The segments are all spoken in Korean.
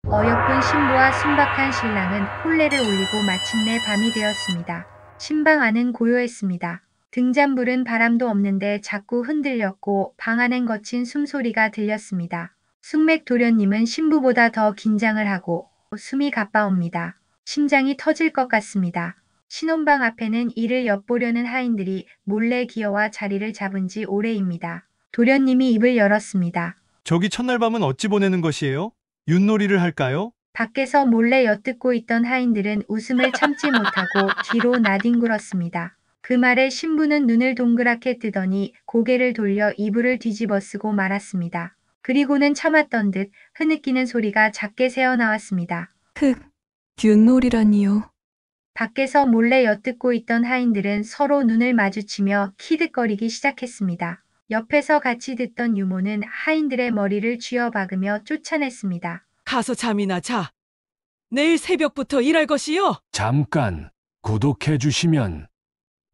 어여쁜 신부와 순박한 신랑은 혼례를 올리고 마침내 밤이 되었습니다. 신방 안은 고요했습니다. 등잔불은 바람도 없는데 자꾸 흔들렸고 방 안엔 거친 숨소리가 들렸습니다. 숙맥 도련님은 신부보다 더 긴장을 하고 숨이 가빠옵니다. 심장이 터질 것 같습니다. 신혼방 앞에는 이를 엿보려는 하인들이 몰래 기어와 자리를 잡은 지 오래입니다. 도련님이 입을 열었습니다. 저기 첫날 밤은 어찌 보내는 것이에요? 윷놀이를 할까요? 밖에서 몰래 엿듣고 있던 하인들은 웃음을 참지 못하고 뒤로 나뒹굴었습니다. 그 말에 신부는 눈을 동그랗게 뜨더니 고개를 돌려 이불을 뒤집어 쓰고 말았습니다. 그리고는 참았던 듯 흐느끼는 소리가 작게 새어나왔습니다. 흑, 윷놀이라니요. 밖에서 몰래 엿듣고 있던 하인들은 서로 눈을 마주치며 키득거리기 시작했습니다. 옆에서 같이 듣던 유모는 하인들의 머리를 쥐어박으며 쫓아냈습니다. 가서 잠이나 자. 내일 새벽부터 일할 것이요. 잠깐 구독해 주시면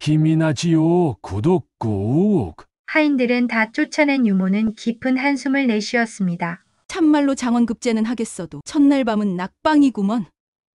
힘이 나지요. 구독 꾹. 하인들은 다 쫓아낸 유모는 깊은 한숨을 내쉬었습니다. 참말로 장원급제는 하겠어도 첫날 밤은 낙방이구먼.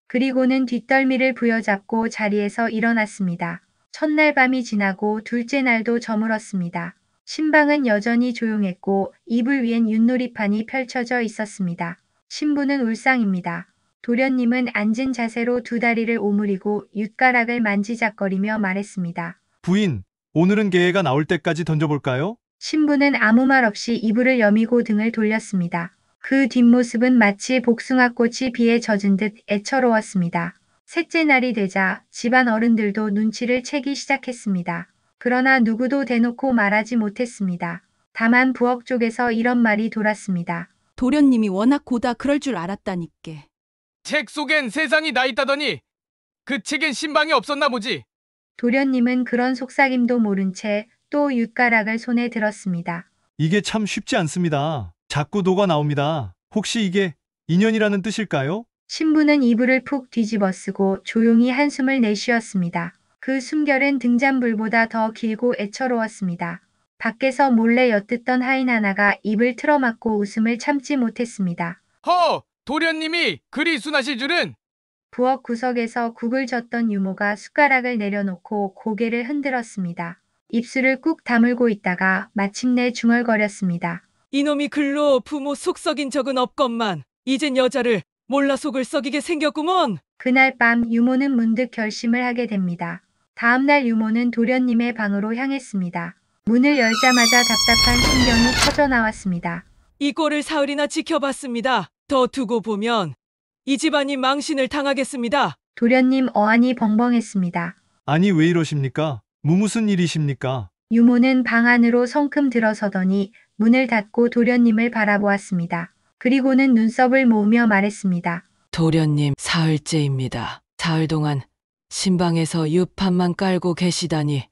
그리고는 뒷덜미를 부여잡고 자리에서 일어났습니다. 첫날 밤이 지나고 둘째 날도 저물었습니다. 신방은 여전히 조용했고 이불 위엔 윷놀이판이 펼쳐져 있었습니다. 신부는 울상입니다. 도련님은 앉은 자세로 두 다리를 오므리고 윷가락을 만지작거리며 말했습니다. 부인, 오늘은 개가 나올 때까지 던져볼까요? 신부는 아무 말 없이 이불을 여미고 등을 돌렸습니다. 그 뒷모습은 마치 복숭아꽃이 비에 젖은 듯 애처로웠습니다. 셋째 날이 되자 집안 어른들도 눈치를 채기 시작했습니다. 그러나 누구도 대놓고 말하지 못했습니다. 다만 부엌 쪽에서 이런 말이 돌았습니다. 도련님이 워낙 고다 그럴 줄 알았다니께. 책 속엔 세상이 나 있다더니 그 책엔 신방이 없었나 보지. 도련님은 그런 속삭임도 모른 채 또 윷가락을 손에 들었습니다. 이게 참 쉽지 않습니다. 자꾸 도가 나옵니다. 혹시 이게 인연이라는 뜻일까요? 신부는 이불을 푹 뒤집어 쓰고 조용히 한숨을 내쉬었습니다. 그 숨결은 등잔불보다 더 길고 애처로웠습니다. 밖에서 몰래 엿듣던 하인 하나가 입을 틀어막고 웃음을 참지 못했습니다. 도련님이 그리 순하실 줄은. 부엌 구석에서 국을 젓던 유모가 숟가락을 내려놓고 고개를 흔들었습니다. 입술을 꾹 다물고 있다가 마침내 중얼거렸습니다. 이놈이 글로 부모 속 썩인 적은 없건만 이젠 여자를 몰라 속을 썩이게 생겼구먼. 그날 밤 유모는 문득 결심을 하게 됩니다. 다음날 유모는 도련님의 방으로 향했습니다. 문을 열자마자 답답한 심경이 터져 나왔습니다. 이 꼴을 사흘이나 지켜봤습니다. 더 두고 보면 이 집안이 망신을 당하겠습니다. 도련님 어안이 벙벙했습니다. 아니 왜 이러십니까? 무슨 일이십니까? 유모는 방 안으로 성큼 들어서더니 문을 닫고 도련님을 바라보았습니다. 그리고는 눈썹을 모으며 말했습니다. 도련님 사흘째입니다. 사흘 동안 신방에서 유판만 깔고 계시다니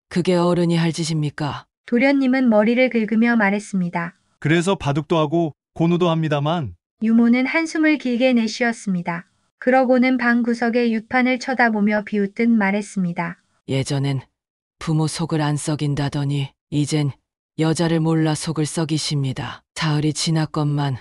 그게 어른이 할 짓입니까? 도련님은 머리를 긁으며 말했습니다. 그래서 바둑도 하고 고누도 합니다만 유모는 한숨을 길게 내쉬었습니다. 그러고는 방 구석의 유판을 쳐다보며 비웃듯 말했습니다. 예전엔 부모 속을 안 썩인다더니 이젠 여자를 몰라 속을 썩이십니다. 사흘이 지났건만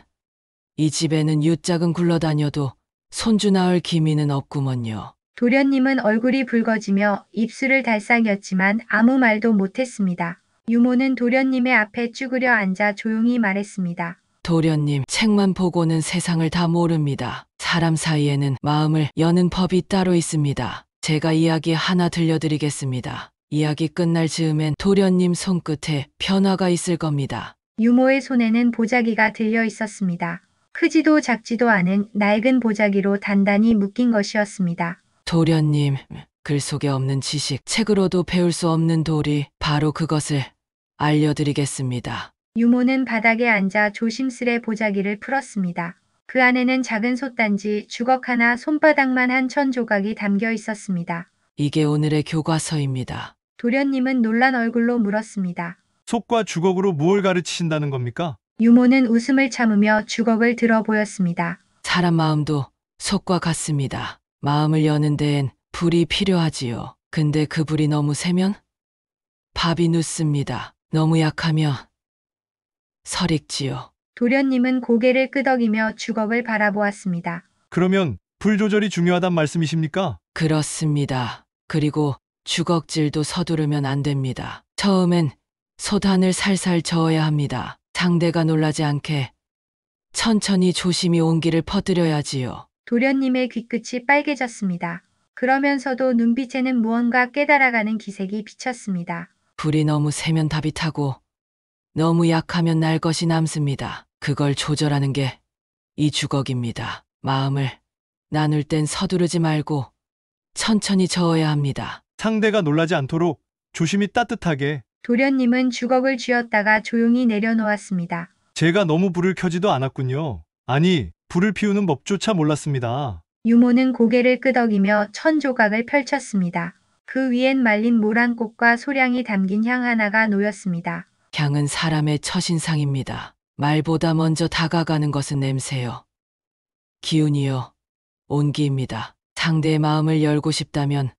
이 집에는 유짝은 굴러다녀도 손주 낳을 기미는 없구먼요. 도련님은 얼굴이 붉어지며 입술을 달싹였지만 아무 말도 못했습니다. 유모는 도련님의 앞에 쭈그려 앉아 조용히 말했습니다. 도련님, 책만 보고는 세상을 다 모릅니다. 사람 사이에는 마음을 여는 법이 따로 있습니다. 제가 이야기 하나 들려드리겠습니다. 이야기 끝날 즈음엔 도련님 손끝에 변화가 있을 겁니다. 유모의 손에는 보자기가 들려 있었습니다. 크지도 작지도 않은 낡은 보자기로 단단히 묶인 것이었습니다. 도련님, 글 속에 없는 지식, 책으로도 배울 수 없는 도리, 바로 그것을 알려드리겠습니다. 유모는 바닥에 앉아 조심스레 보자기를 풀었습니다. 그 안에는 작은 솥단지, 주걱 하나, 손바닥만 한 천 조각이 담겨 있었습니다. 이게 오늘의 교과서입니다. 도련님은 놀란 얼굴로 물었습니다. 속과 주걱으로 무엇을 가르치신다는 겁니까? 유모는 웃음을 참으며 주걱을 들어 보였습니다. 사람 마음도 속과 같습니다. 마음을 여는 데엔 불이 필요하지요. 근데 그 불이 너무 세면 밥이 눕습니다. 너무 약하면 설익지요. 도련님은 고개를 끄덕이며 주걱을 바라보았습니다. 그러면 불 조절이 중요하단 말씀이십니까? 그렇습니다. 그리고 주걱질도 서두르면 안 됩니다. 처음엔 소단을 살살 저어야 합니다. 상대가 놀라지 않게 천천히 조심히 온기를 퍼뜨려야지요. 도련님의 귀끝이 빨개졌습니다. 그러면서도 눈빛에는 무언가 깨달아가는 기색이 비쳤습니다. 불이 너무 세면 답이 타고 너무 약하면 날 것이 남습니다. 그걸 조절하는 게 이 주걱입니다. 마음을 나눌 땐 서두르지 말고 천천히 저어야 합니다. 상대가 놀라지 않도록 조심히 따뜻하게. 도련님은 주걱을 쥐었다가 조용히 내려놓았습니다. 제가 너무 불을 켜지도 않았군요. 아니, 불을 피우는 법조차 몰랐습니다. 유모는 고개를 끄덕이며 천조각을 펼쳤습니다. 그 위엔 말린 모란꽃과 소량이 담긴 향 하나가 놓였습니다. 향은 사람의 첫인상입니다. 말보다 먼저 다가가는 것은 냄새요. 기운이요. 온기입니다. 상대의 마음을 열고 싶다면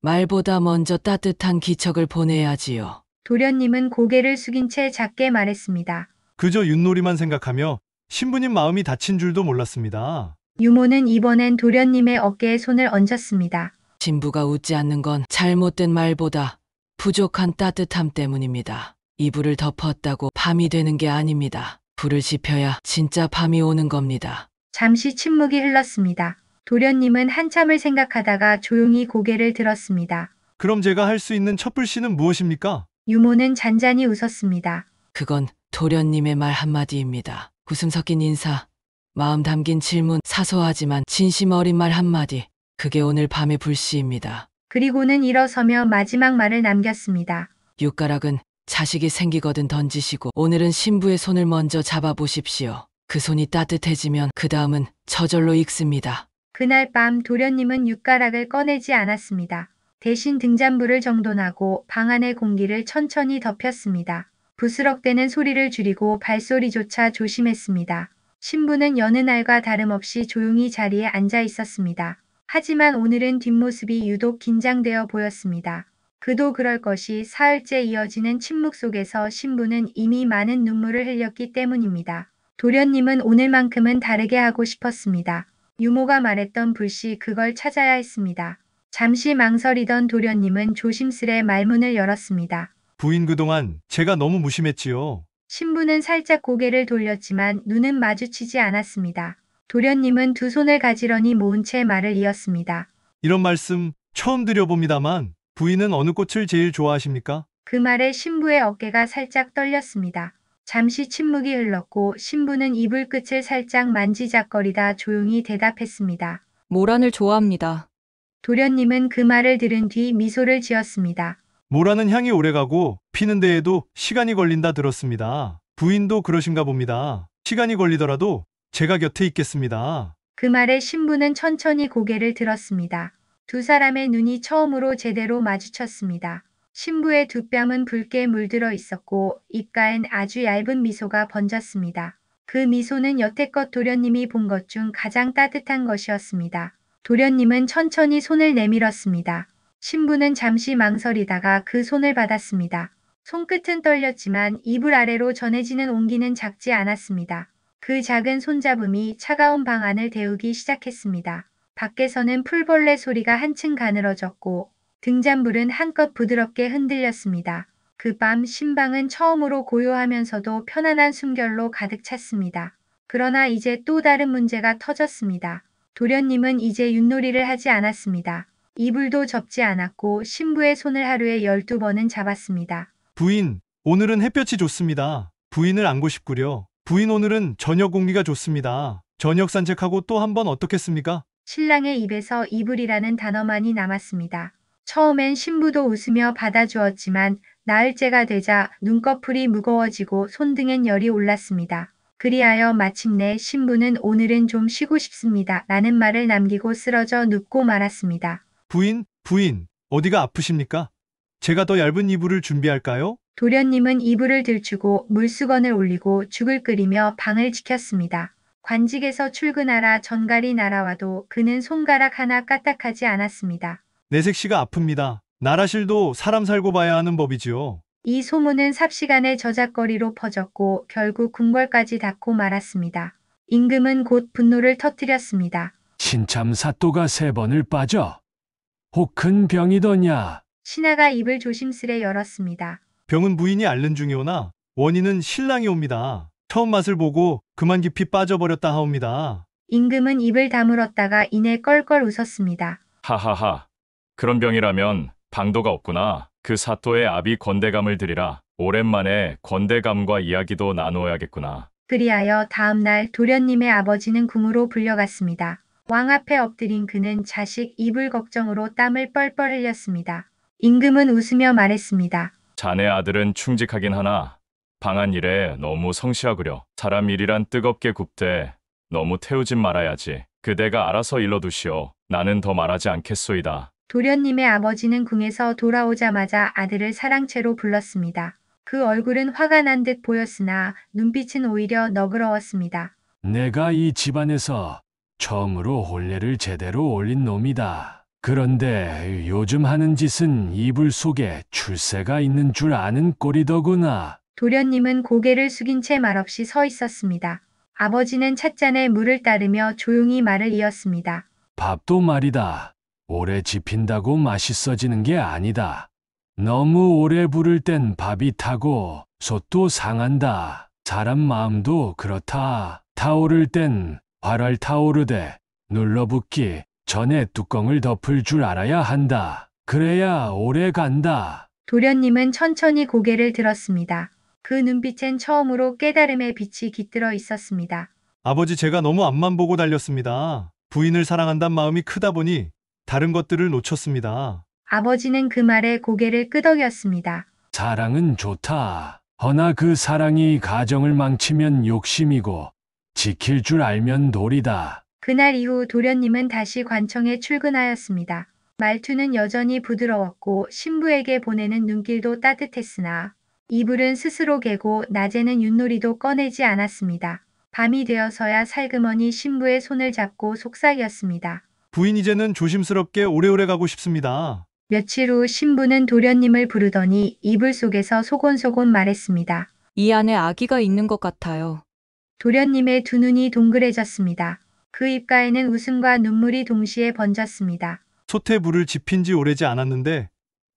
말보다 먼저 따뜻한 기척을 보내야지요. 도련님은 고개를 숙인 채 작게 말했습니다. 그저 윷놀이만 생각하며 신부님 마음이 다친 줄도 몰랐습니다. 유모는 이번엔 도련님의 어깨에 손을 얹었습니다. 신부가 웃지 않는 건 잘못된 말보다 부족한 따뜻함 때문입니다. 이불을 덮었다고 밤이 되는 게 아닙니다. 불을 지펴야 진짜 밤이 오는 겁니다. 잠시 침묵이 흘렀습니다. 도련님은 한참을 생각하다가 조용히 고개를 들었습니다. 그럼 제가 할 수 있는 첫불씨는 무엇입니까? 유모는 잔잔히 웃었습니다. 그건 도련님의 말 한마디입니다. 웃음 섞인 인사, 마음 담긴 질문, 사소하지만 진심 어린 말 한마디. 그게 오늘 밤의 불씨입니다. 그리고는 일어서며 마지막 말을 남겼습니다. 육가락은 자식이 생기거든 던지시고 오늘은 신부의 손을 먼저 잡아보십시오. 그 손이 따뜻해지면 그 다음은 저절로 익습니다. 그날 밤 도련님은 육가락을 꺼내지 않았습니다. 대신 등잔불을 정돈하고 방 안의 공기를 천천히 덮였습니다. 부스럭대는 소리를 줄이고 발소리조차 조심했습니다. 신부는 여느 날과 다름없이 조용히 자리에 앉아 있었습니다. 하지만 오늘은 뒷모습이 유독 긴장되어 보였습니다. 그도 그럴 것이 사흘째 이어지는 침묵 속에서 신부는 이미 많은 눈물을 흘렸기 때문입니다. 도련님은 오늘만큼은 다르게 하고 싶었습니다. 유모가 말했던 불씨 그걸 찾아야 했습니다. 잠시 망설이던 도련님은 조심스레 말문을 열었습니다. 부인 그동안 제가 너무 무심했지요. 신부는 살짝 고개를 돌렸지만 눈은 마주치지 않았습니다. 도련님은 두 손을 가지런히 모은 채 말을 이었습니다. 이런 말씀 처음 드려봅니다만 부인은 어느 꽃을 제일 좋아하십니까? 그 말에 신부의 어깨가 살짝 떨렸습니다. 잠시 침묵이 흘렀고 신부는 이불 끝을 살짝 만지작거리다 조용히 대답했습니다. 모란을 좋아합니다. 도련님은 그 말을 들은 뒤 미소를 지었습니다. 모라는 향이 오래가고 피는 데에도 시간이 걸린다 들었습니다. 부인도 그러신가 봅니다. 시간이 걸리더라도 제가 곁에 있겠습니다. 그 말에 신부는 천천히 고개를 들었습니다. 두 사람의 눈이 처음으로 제대로 마주쳤습니다. 신부의 두 뺨은 붉게 물들어 있었고 입가엔 아주 얇은 미소가 번졌습니다. 그 미소는 여태껏 도련님이 본 것 중 가장 따뜻한 것이었습니다. 도련님은 천천히 손을 내밀었습니다. 신부는 잠시 망설이다가 그 손을 받았습니다. 손끝은 떨렸지만 이불 아래로 전해지는 온기는 작지 않았습니다. 그 작은 손잡음이 차가운 방 안을 데우기 시작했습니다. 밖에서는 풀벌레 소리가 한층 가늘어졌고 등잔불은 한껏 부드럽게 흔들렸습니다. 그 밤 신방은 처음으로 고요하면서도 편안한 숨결로 가득 찼습니다. 그러나 이제 또 다른 문제가 터졌습니다. 도련님은 이제 윷놀이를 하지 않았습니다. 이불도 접지 않았고 신부의 손을 하루에 12번은 잡았습니다. 부인, 오늘은 햇볕이 좋습니다. 부인을 안고 싶구려. 부인 오늘은 저녁 공기가 좋습니다. 저녁 산책하고 또 한번 어떻겠습니까? 신랑의 입에서 이불이라는 단어만이 남았습니다. 처음엔 신부도 웃으며 받아주었지만 나흘째가 되자 눈꺼풀이 무거워지고 손등엔 열이 올랐습니다. 그리하여 마침내 신부는 오늘은 좀 쉬고 싶습니다. 라는 말을 남기고 쓰러져 눕고 말았습니다. 부인, 어디가 아프십니까? 제가 더 얇은 이불을 준비할까요? 도련님은 이불을 들추고 물수건을 올리고 죽을 끓이며 방을 지켰습니다. 관직에서 출근하라 전갈이 날아와도 그는 손가락 하나 까딱하지 않았습니다. 내색 씨가 아픕니다. 나라실도 사람 살고 봐야 하는 법이지요. 이 소문은 삽시간에 저작거리로 퍼졌고 결국 궁궐까지 닿고 말았습니다. 임금은 곧 분노를 터뜨렸습니다. 신참 사또가 3번을 빠져. 혹 큰 병이더냐? 신하가 입을 조심스레 열었습니다. 병은 부인이 앓는 중이오나 원인은 신랑이 옵니다. 처음 맛을 보고 그만 깊이 빠져버렸다 하옵니다. 임금은 입을 다물었다가 이내 껄껄 웃었습니다. 하하하. 그런 병이라면 방도가 없구나. 그 사또의 아비 건대감을 드리라. 오랜만에 건대감과 이야기도 나누어야겠구나. 그리하여 다음날 도련님의 아버지는 궁으로 불려갔습니다. 왕 앞에 엎드린 그는 자식 이불 걱정으로 땀을 뻘뻘 흘렸습니다. 임금은 웃으며 말했습니다. 자네 아들은 충직하긴 하나 방한 일에 너무 성시하구려. 사람 일이란 뜨겁게 굽되 너무 태우진 말아야지. 그대가 알아서 일러두시오. 나는 더 말하지 않겠소이다. 도련님의 아버지는 궁에서 돌아오자마자 아들을 사랑채로 불렀습니다. 그 얼굴은 화가 난 듯 보였으나 눈빛은 오히려 너그러웠습니다. 내가 이 집안에서 처음으로 혼례를 제대로 올린 놈이다. 그런데 요즘 하는 짓은 이불 속에 출세가 있는 줄 아는 꼴이더구나. 도련님은 고개를 숙인 채 말없이 서 있었습니다. 아버지는 찻잔에 물을 따르며 조용히 말을 이었습니다. 밥도 말이다. 오래 지핀다고 맛있어지는 게 아니다. 너무 오래 부를 땐 밥이 타고 솥도 상한다. 사람 마음도 그렇다. 타오를 땐 활활 타오르되 눌러붙기 전에 뚜껑을 덮을 줄 알아야 한다. 그래야 오래 간다. 도련님은 천천히 고개를 들었습니다. 그 눈빛엔 처음으로 깨달음의 빛이 깃들어 있었습니다. 아버지 제가 너무 앞만 보고 달렸습니다. 부인을 사랑한다는 마음이 크다 보니 다른 것들을 놓쳤습니다. 아버지는 그 말에 고개를 끄덕였습니다. 사랑은 좋다. 허나 그 사랑이 가정을 망치면 욕심이고 지킬 줄 알면 도리다. 그날 이후 도련님은 다시 관청에 출근하였습니다. 말투는 여전히 부드러웠고 신부에게 보내는 눈길도 따뜻했으나 이불은 스스로 개고 낮에는 윷놀이도 꺼내지 않았습니다. 밤이 되어서야 살그머니 신부의 손을 잡고 속삭였습니다. 부인 이제는 조심스럽게 오래오래 가고 싶습니다. 며칠 후 신부는 도련님을 부르더니 이불 속에서 소곤소곤 말했습니다. 이 안에 아기가 있는 것 같아요. 도련님의 두 눈이 동그래졌습니다. 그 입가에는 웃음과 눈물이 동시에 번졌습니다. 솥에 불을 지핀 지 오래지 않았는데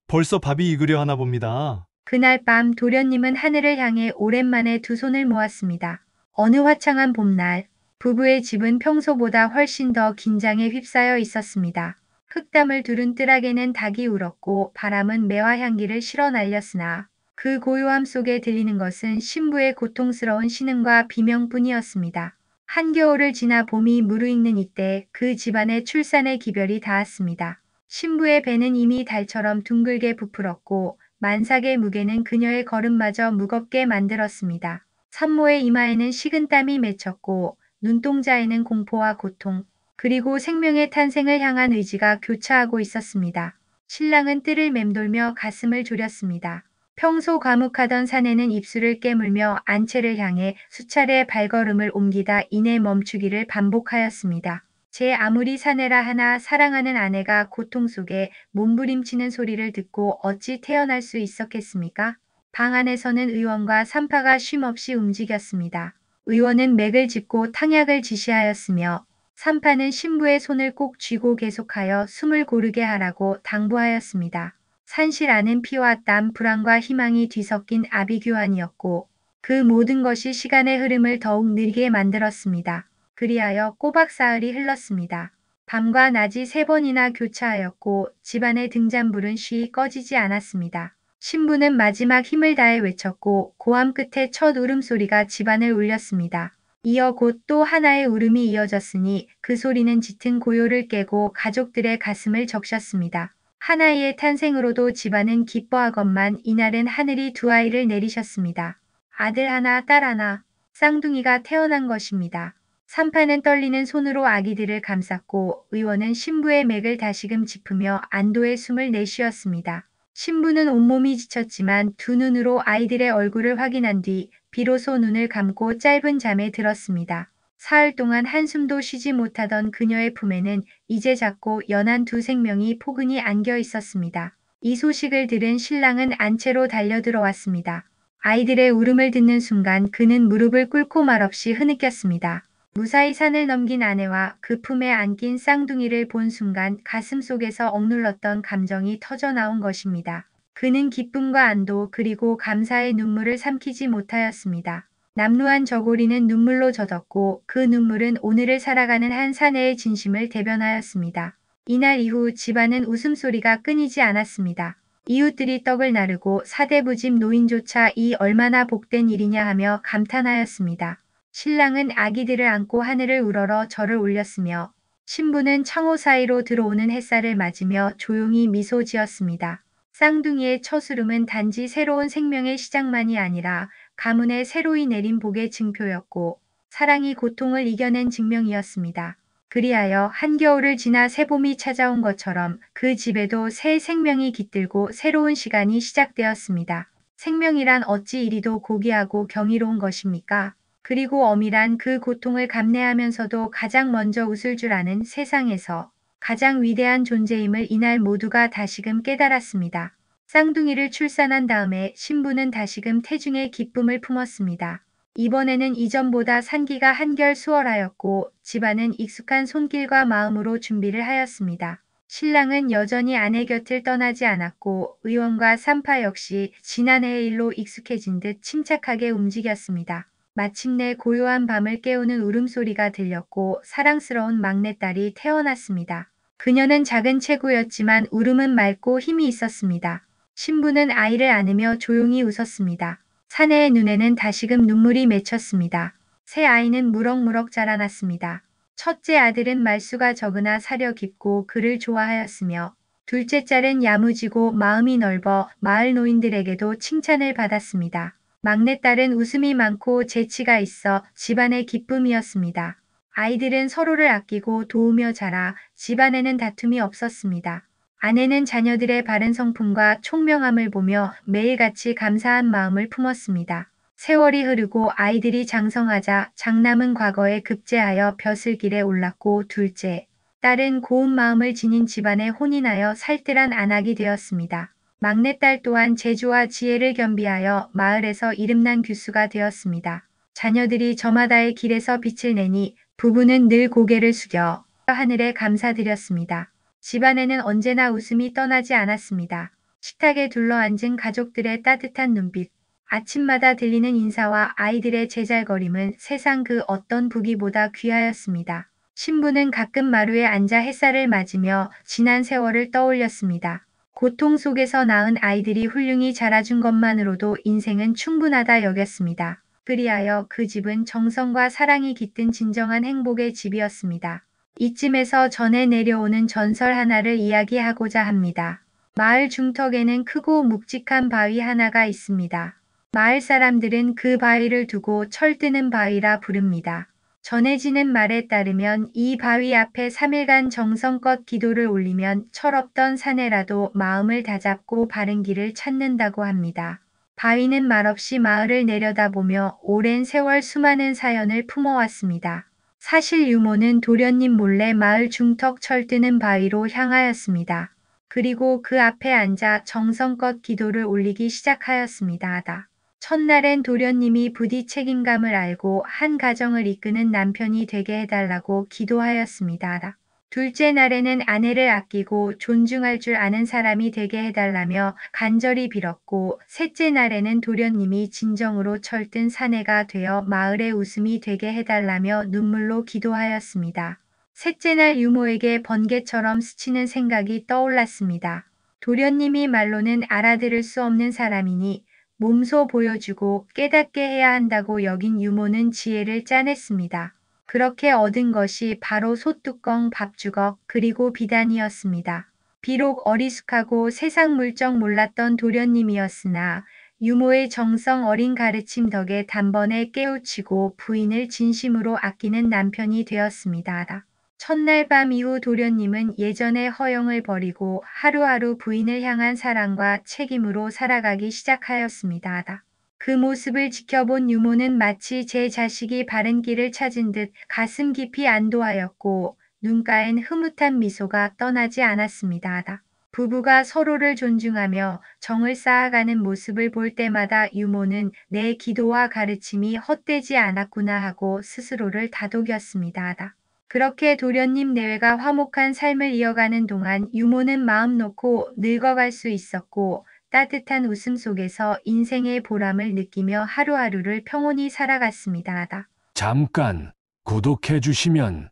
벌써 밥이 익으려 하나 봅니다. 그날 밤 도련님은 하늘을 향해 오랜만에 두 손을 모았습니다. 어느 화창한 봄날, 부부의 집은 평소보다 훨씬 더 긴장에 휩싸여 있었습니다. 흙담을 두른 뜰락에는 닭이 울었고 바람은 매화 향기를 실어 날렸으나 그 고요함 속에 들리는 것은 신부의 고통스러운 신음과 비명뿐이었습니다. 한겨울을 지나 봄이 무르익는 이때 그 집안의 출산의 기별이 닿았습니다. 신부의 배는 이미 달처럼 둥글게 부풀었고 만삭의 무게는 그녀의 걸음마저 무겁게 만들었습니다. 산모의 이마에는 식은땀이 맺혔고 눈동자에는 공포와 고통, 그리고 생명의 탄생을 향한 의지가 교차하고 있었습니다. 신랑은 뜰을 맴돌며 가슴을 졸였습니다. 평소 과묵하던 사내는 입술을 깨물며 안채를 향해 수차례 발걸음을 옮기다 이내 멈추기를 반복하였습니다. 제 아무리 사내라 하나 사랑하는 아내가 고통 속에 몸부림치는 소리를 듣고 어찌 태어날 수 있었겠습니까? 방 안에서는 의원과 산파가 쉼없이 움직였습니다. 의원은 맥을 짚고 탕약을 지시하였으며 산파는 신부의 손을 꼭 쥐고 계속하여 숨을 고르게 하라고 당부하였습니다. 산실 안은 피와 땀, 불안과 희망이 뒤섞인 아비규환이었고 그 모든 것이 시간의 흐름을 더욱 느리게 만들었습니다. 그리하여 꼬박 사흘이 흘렀습니다. 밤과 낮이 3번이나 교차하였고 집안의 등잔불은 쉬이 꺼지지 않았습니다. 신부는 마지막 힘을 다해 외쳤고 고함 끝에 첫 울음소리가 집안을 울렸습니다. 이어 곧 또 하나의 울음이 이어졌으니 그 소리는 짙은 고요를 깨고 가족들의 가슴을 적셨습니다. 한 아이의 탄생으로도 집안은 기뻐하건만 이날은 하늘이 두 아이를 내리셨습니다. 아들 하나, 딸 하나, 쌍둥이가 태어난 것입니다. 산파는 떨리는 손으로 아기들을 감쌌고 의원은 신부의 맥을 다시금 짚으며 안도의 숨을 내쉬었습니다. 신부는 온몸이 지쳤지만 두 눈으로 아이들의 얼굴을 확인한 뒤 비로소 눈을 감고 짧은 잠에 들었습니다. 사흘 동안 한숨도 쉬지 못하던 그녀의 품에는 이제 작고 연한 두 생명이 포근히 안겨 있었습니다. 이 소식을 들은 신랑은 안채로 달려들어왔습니다. 아이들의 울음을 듣는 순간 그는 무릎을 꿇고 말없이 흐느꼈습니다. 무사히 산을 넘긴 아내와 그 품에 안긴 쌍둥이를 본 순간 가슴 속에서 억눌렀던 감정이 터져나온 것입니다. 그는 기쁨과 안도 그리고 감사의 눈물을 삼키지 못하였습니다. 남루한 저고리는 눈물로 젖었고 그 눈물은 오늘을 살아가는 한 사내의 진심을 대변하였습니다. 이날 이후 집안은 웃음소리가 끊이지 않았습니다. 이웃들이 떡을 나르고 사대부집 노인조차 이 얼마나 복된 일이냐 하며 감탄하였습니다. 신랑은 아기들을 안고 하늘을 우러러 절을 올렸으며 신부는 창호 사이로 들어오는 햇살을 맞으며 조용히 미소 지었습니다. 쌍둥이의 첫울음은 단지 새로운 생명의 시작만이 아니라 가문의 새로이 내린 복의 증표였고 사랑이 고통을 이겨낸 증명이었습니다. 그리하여 한겨울을 지나 새봄이 찾아온 것처럼 그 집에도 새 생명이 깃들고 새로운 시간이 시작되었습니다. 생명이란 어찌 이리도 고귀하고 경이로운 것입니까? 그리고 엄밀한 그 고통을 감내하면서도 가장 먼저 웃을 줄 아는 세상에서 가장 위대한 존재임을 이날 모두가 다시금 깨달았습니다. 쌍둥이를 출산한 다음에 신부는 다시금 태중의 기쁨을 품었습니다. 이번에는 이전보다 산기가 한결 수월하였고 집안은 익숙한 손길과 마음으로 준비를 하였습니다. 신랑은 여전히 아내 곁을 떠나지 않았고 의원과 산파 역시 지난해의 일로 익숙해진 듯 침착하게 움직였습니다. 마침내 고요한 밤을 깨우는 울음소리가 들렸고 사랑스러운 막내딸이 태어났습니다. 그녀는 작은 체구였지만 울음은 맑고 힘이 있었습니다. 신부는 아이를 안으며 조용히 웃었습니다. 사내의 눈에는 다시금 눈물이 맺혔습니다. 새 아이는 무럭무럭 자라났습니다. 첫째 아들은 말수가 적으나 사려 깊고 그를 좋아하였으며 둘째 딸은 야무지고 마음이 넓어 마을 노인들에게도 칭찬을 받았습니다. 막내딸은 웃음이 많고 재치가 있어 집안의 기쁨이었습니다. 아이들은 서로를 아끼고 도우며 자라 집안에는 다툼이 없었습니다. 아내는 자녀들의 바른 성품과 총명함을 보며 매일같이 감사한 마음을 품었습니다. 세월이 흐르고 아이들이 장성하자 장남은 과거에 급제하여 벼슬길에 올랐고 둘째, 딸은 고운 마음을 지닌 집안에 혼인하여 살뜰한 안악이 되었습니다. 막내딸 또한 재주와 지혜를 겸비하여 마을에서 이름난 교수가 되었습니다. 자녀들이 저마다의 길에서 빛을 내니 부부는 늘 고개를 숙여 하늘에 감사드렸습니다. 집안에는 언제나 웃음이 떠나지 않았습니다. 식탁에 둘러앉은 가족들의 따뜻한 눈빛, 아침마다 들리는 인사와 아이들의 제잘거림은 세상 그 어떤 부귀보다 귀하였습니다. 신부는 가끔 마루에 앉아 햇살을 맞으며 지난 세월을 떠올렸습니다. 고통 속에서 낳은 아이들이 훌륭히 자라준 것만으로도 인생은 충분하다 여겼습니다. 그리하여 그 집은 정성과 사랑이 깃든 진정한 행복의 집이었습니다. 이쯤에서 전해 내려오는 전설 하나를 이야기하고자 합니다. 마을 중턱에는 크고 묵직한 바위 하나가 있습니다. 마을 사람들은 그 바위를 두고 철드는 바위라 부릅니다. 전해지는 말에 따르면 이 바위 앞에 3일간 정성껏 기도를 올리면 철없던 사내라도 마음을 다잡고 바른 길을 찾는다고 합니다. 바위는 말없이 마을을 내려다보며 오랜 세월 수많은 사연을 품어왔습니다. 사실 유모는 도련님 몰래 마을 중턱 철드는 바위로 향하였습니다. 그리고 그 앞에 앉아 정성껏 기도를 올리기 시작하였습니다. 첫날엔 도련님이 부디 책임감을 알고 한 가정을 이끄는 남편이 되게 해달라고 기도하였습니다. 둘째 날에는 아내를 아끼고 존중할 줄 아는 사람이 되게 해달라며 간절히 빌었고 셋째 날에는 도련님이 진정으로 철든 사내가 되어 마을의 웃음이 되게 해달라며 눈물로 기도하였습니다. 셋째 날 유모에게 번개처럼 스치는 생각이 떠올랐습니다. 도련님이 말로는 알아들을 수 없는 사람이니 몸소 보여주고 깨닫게 해야 한다고 여긴 유모는 지혜를 짜냈습니다. 그렇게 얻은 것이 바로 솥뚜껑 밥주걱 그리고 비단이었습니다. 비록 어리숙하고 세상 물정 몰랐던 도련님이었으나 유모의 정성 어린 가르침 덕에 단번에 깨우치고 부인을 진심으로 아끼는 남편이 되었습니다. 첫날 밤 이후 도련님은 예전의 허영을 버리고 하루하루 부인을 향한 사랑과 책임으로 살아가기 시작하였습니다. 그 모습을 지켜본 유모는 마치 제 자식이 바른 길을 찾은 듯 가슴 깊이 안도하였고 눈가엔 흐뭇한 미소가 떠나지 않았습니다. 부부가 서로를 존중하며 정을 쌓아가는 모습을 볼 때마다 유모는 내 기도와 가르침이 헛되지 않았구나 하고 스스로를 다독였습니다. 그렇게 도련님 내외가 화목한 삶을 이어가는 동안 유모는 마음 놓고 늙어갈 수 있었고 따뜻한 웃음 속에서 인생의 보람을 느끼며 하루하루를 평온히 살아갔습니다. 잠깐 구독해 주시면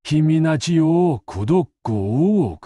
힘이 나지요. 구독 꾹.